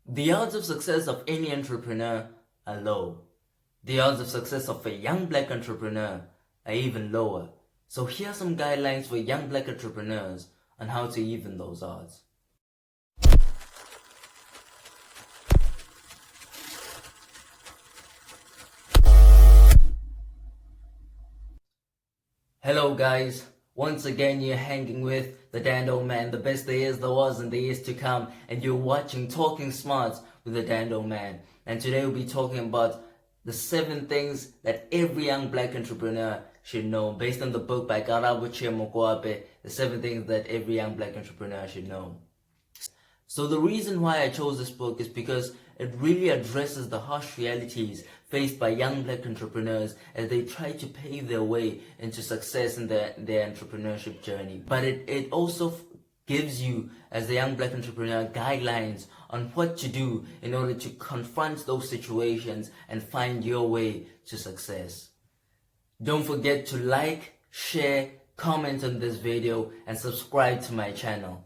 The odds of success of any entrepreneur are low. The odds of success of a young black entrepreneur are even lower. So here are some guidelines for young black entrepreneurs on how to even those odds. Hello guys, once again you're hanging with the Dando Man, the best there is, there was, and there is to come, and you're watching Talking Smart with the Dando Man. And today we'll be talking about the 7 things that every young black entrepreneur should know, based on the book by Karabuche Mokwape, the 7 things that every young black entrepreneur should know. So the reason why I chose this book is because it really addresses the harsh realities faced by young black entrepreneurs as they try to pave their way into success in their entrepreneurship journey. But it also gives you, as a young black entrepreneur, guidelines on what to do in order to confront those situations and find your way to success. Don't forget to like, share, comment on this video, and subscribe to my channel.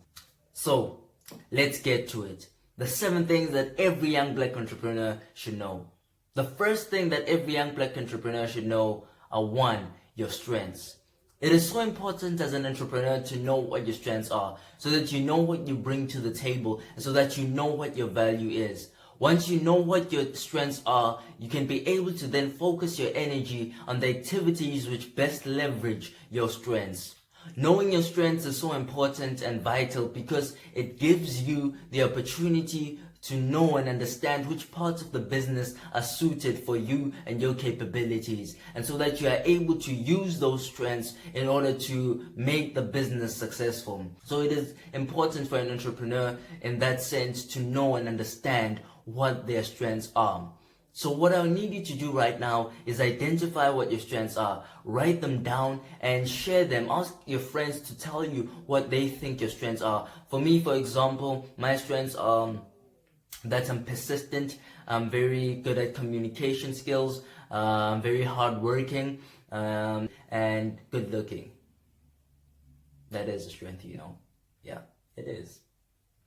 So, let's get to it. The 7 things that every young black entrepreneur should know. The first thing that every young black entrepreneur should know are 1, your strengths. It is so important as an entrepreneur to know what your strengths are, so that you know what you bring to the table, and so that you know what your value is. Once you know what your strengths are, you can be able to then focus your energy on the activities which best leverage your strengths. Knowing your strengths is so important and vital because it gives you the opportunity to know and understand which parts of the business are suited for you and your capabilities, and so that you are able to use those strengths in order to make the business successful. So it is important for an entrepreneur in that sense to know and understand what their strengths are. So what I need you to do right now is identify what your strengths are, write them down and share them. Ask your friends to tell you what they think your strengths are. For me, for example, my strengths are that I'm persistent, I'm very good at communication skills, I'm very hardworking, and good looking. That is a strength, you know. Yeah, it is.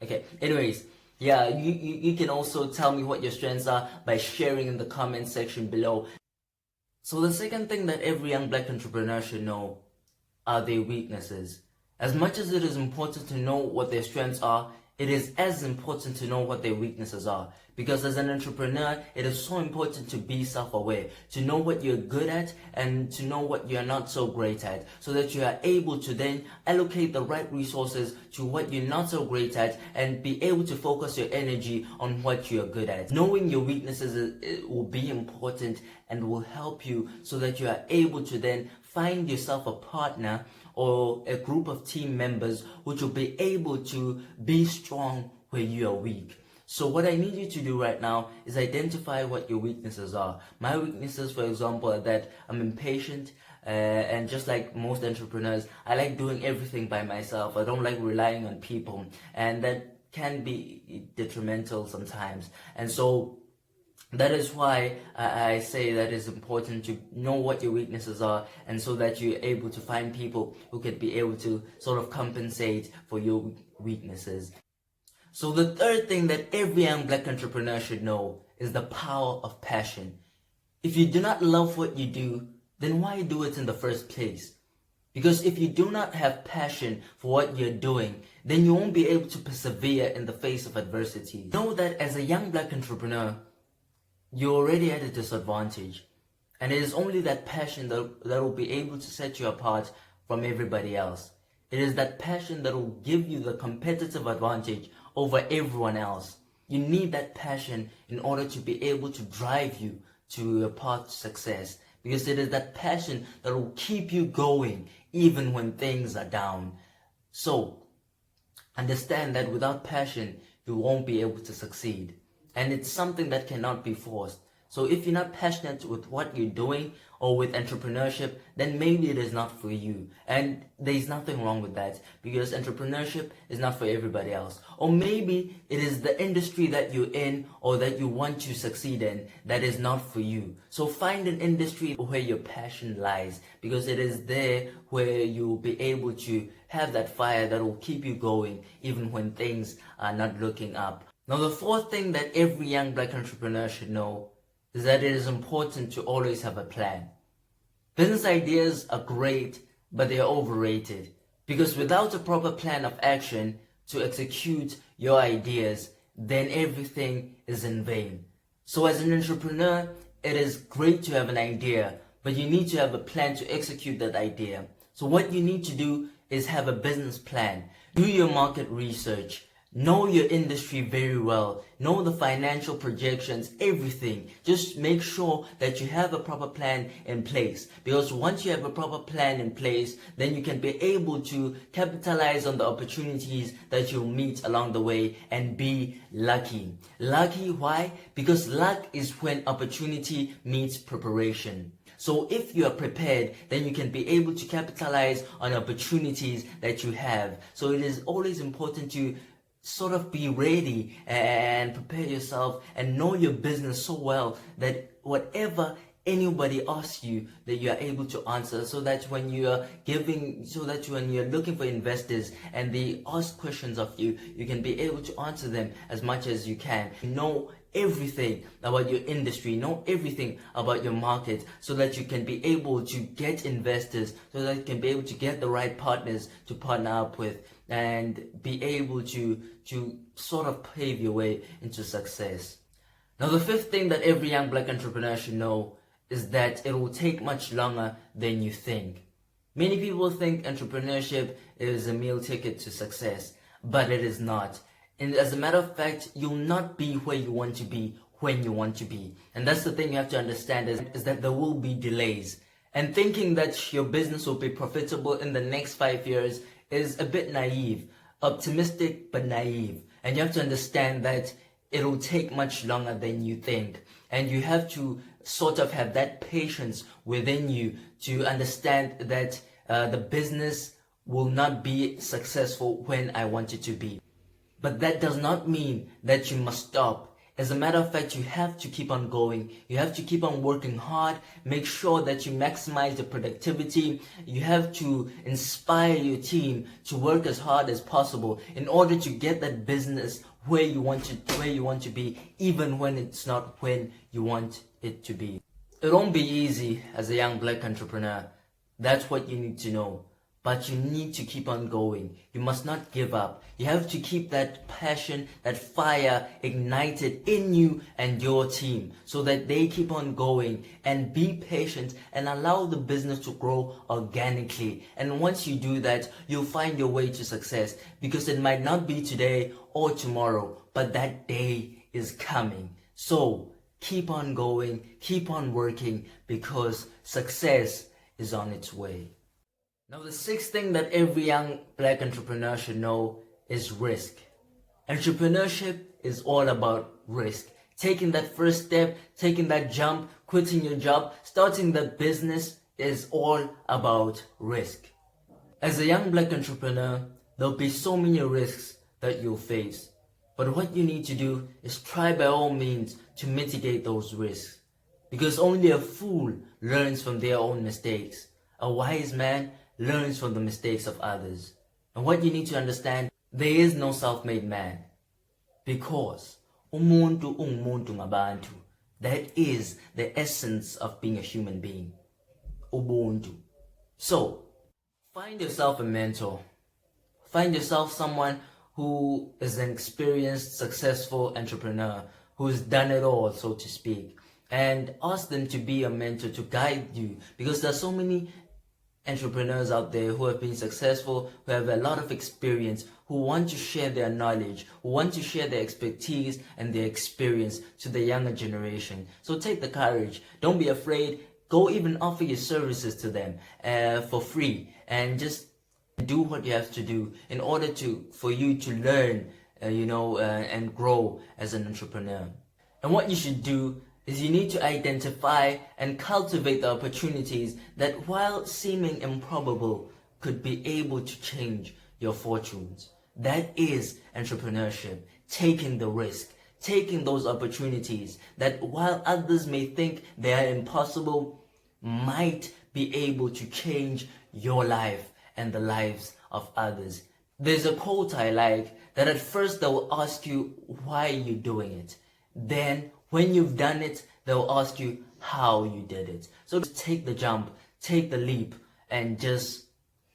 Okay, anyways. Yeah, you can also tell me what your strengths are by sharing in the comment section below. So the second thing that every young black entrepreneur should know are their weaknesses. As much as it is important to know what their strengths are, it is as important to know what their weaknesses are. Because as an entrepreneur, it is so important to be self-aware, to know what you're good at and to know what you're not so great at, so that you are able to then allocate the right resources to what you're not so great at and be able to focus your energy on what you're good at. Knowing your weaknesses will be important and will help you so that you are able to then find yourself a partner or a group of team members which will be able to be strong where you are weak. So what I need you to do right now is identify what your weaknesses are. My weaknesses, for example, are that I'm impatient, and just like most entrepreneurs, I like doing everything by myself. I don't like relying on people, and that can be detrimental sometimes. And so that is why I say that it's important to know what your weaknesses are, and so that you're able to find people who can be able to sort of compensate for your weaknesses. So the third thing that every young black entrepreneur should know is the power of passion. If you do not love what you do, then why do it in the first place? Because if you do not have passion for what you're doing, then you won't be able to persevere in the face of adversity. Know that as a young black entrepreneur, you're already at a disadvantage, and it is only that passion that will be able to set you apart from everybody else. It is that passion that will give you the competitive advantage over everyone else. You need that passion in order to be able to drive you to a path to success, because it is that passion that will keep you going even when things are down. So understand that without passion, you won't be able to succeed. And it's something that cannot be forced. So if you're not passionate with what you're doing or with entrepreneurship, then maybe it is not for you. And there's nothing wrong with that, because entrepreneurship is not for everybody else. Or maybe it is the industry that you're in or that you want to succeed in that is not for you. So find an industry where your passion lies, because it is there where you'll be able to have that fire that will keep you going even when things are not looking up. Now, the fourth thing that every young black entrepreneur should know is that it is important to always have a plan. Business ideas are great, but they are overrated, because without a proper plan of action to execute your ideas, then everything is in vain. So as an entrepreneur, it is great to have an idea, but you need to have a plan to execute that idea. So what you need to do is have a business plan. Do your market research. Know your industry very well. Know the financial projections, everything. Just make sure that you have a proper plan in place. Because once you have a proper plan in place, then you can be able to capitalize on the opportunities that you'll meet along the way and be lucky. Lucky, why? Because luck is when opportunity meets preparation. So if you are prepared, then you can be able to capitalize on opportunities that you have. So it is always important to sort of be ready and prepare yourself and know your business so well that whatever anybody asks you, that you are able to answer, so that when you're looking for investors and they ask questions of you, you can be able to answer them as much as you can. Know everything about your industry, know everything about your market, so that you can be able to get investors, so that you can be able to get the right partners to partner up with, and be able to sort of pave your way into success. Now, the fifth thing that every young black entrepreneur should know is that it will take much longer than you think. Many people think entrepreneurship is a meal ticket to success, but it is not. And as a matter of fact, you'll not be where you want to be when you want to be. And that's the thing you have to understand is that there will be delays. And thinking that your business will be profitable in the next 5 years is a bit naive. Optimistic, but naive. And you have to understand that it'll take much longer than you think. And you have to sort of have that patience within you to understand that the business will not be successful when I want it to be. But that does not mean that you must stop. As a matter of fact, you have to keep on going. You have to keep on working hard. Make sure that you maximize the productivity. You have to inspire your team to work as hard as possible in order to get that business where you want to be, even when it's not when you want it to be. It won't be easy as a young black entrepreneur. That's what you need to know. But you need to keep on going. You must not give up. You have to keep that passion, that fire ignited in you and your team, so that they keep on going, and be patient and allow the business to grow organically. And once you do that, you'll find your way to success, because it might not be today or tomorrow, but that day is coming. So keep on going, keep on working, because success is on its way. Now, the sixth thing that every young black entrepreneur should know is risk. Entrepreneurship is all about risk. Taking that first step, taking that jump, quitting your job, starting that business is all about risk. As a young black entrepreneur, there'll be so many risks that you'll face. But what you need to do is try by all means to mitigate those risks. Because only a fool learns from their own mistakes. A wise man learns from the mistakes of others. And what you need to understand, there is no self-made man. Because umuntu ungumuntu ngabantu. That is the essence of being a human being. Ubuntu. So, find yourself a mentor. Find yourself someone who is an experienced, successful entrepreneur, who's done it all, so to speak. And ask them to be a mentor, to guide you. Because there are so many entrepreneurs out there who have been successful, who have a lot of experience, who want to share their knowledge, who want to share their expertise and their experience to the younger generation. So take the courage. Don't be afraid. Go even offer your services to them for free, and just do what you have to do in order for you to learn, and grow as an entrepreneur. And what you should do is you need to identify and cultivate the opportunities that, while seeming improbable, could be able to change your fortunes. That is entrepreneurship, taking the risk, taking those opportunities that, while others may think they are impossible, might be able to change your life and the lives of others. There's a quote I like that at first they will ask you why you're doing it. Then when you've done it, they'll ask you how you did it. So just take the jump, take the leap, and just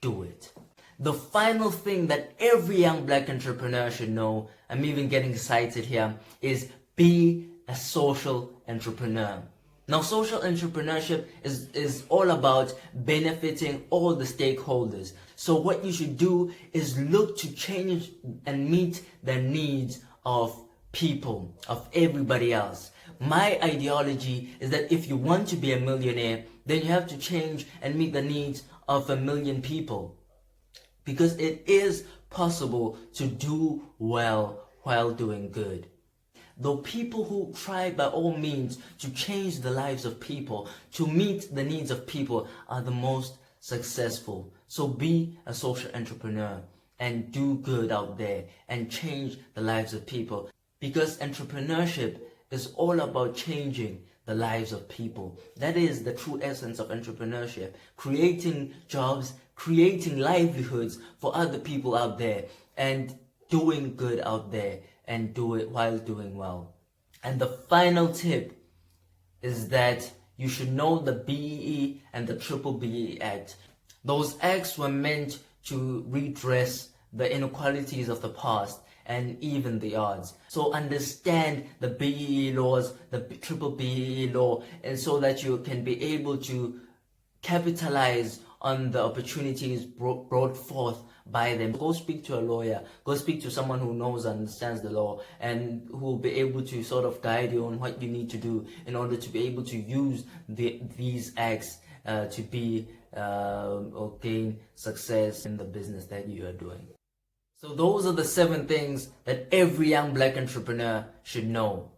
do it. The final thing that every young black entrepreneur should know, I'm even getting excited here, is be a social entrepreneur. Now, social entrepreneurship is all about benefiting all the stakeholders. So what you should do is look to change and meet the needs of people, of everybody else. My ideology is that if you want to be a millionaire, then you have to change and meet the needs of 1 million people. Because it is possible to do well while doing good. Though people who try by all means to change the lives of people, to meet the needs of people, are the most successful. So be a social entrepreneur and do good out there and change the lives of people. Because entrepreneurship is all about changing the lives of people. That is the true essence of entrepreneurship. Creating jobs, creating livelihoods for other people out there, and doing good out there, and do it while doing well. And the final tip is that you should know the BEE and the BBBEE Act. Those acts were meant to redress the inequalities of the past and even the odds. So understand the BEE laws, the BBBEE law, and so that you can be able to capitalize on the opportunities brought forth by them. Go speak to a lawyer, go speak to someone who knows and understands the law, and who will be able to sort of guide you on what you need to do in order to be able to use these acts to be or gain success in the business that you are doing. So those are the 7 things that every young black entrepreneur should know.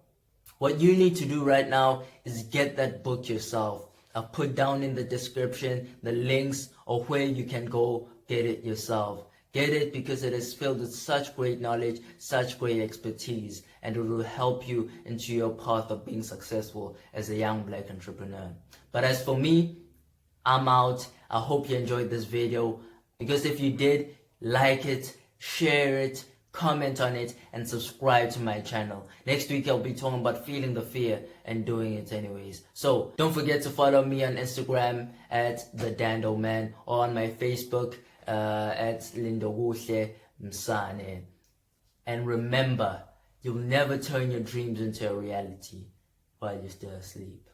What you need to do right now is get that book yourself. I'll put down in the description the links of where you can go get it yourself. Get it because it is filled with such great knowledge, such great expertise, and it will help you into your path of being successful as a young black entrepreneur. But as for me, I'm out. I hope you enjoyed this video, because if you did, like it, share it, comment on it, and subscribe to my channel. Next week I'll be talking about feeling the fear and doing it anyways. So don't forget to follow me on Instagram at the Dando Man, or on my Facebook at Lindoguhle Msane. And remember, you'll never turn your dreams into a reality while you're still asleep.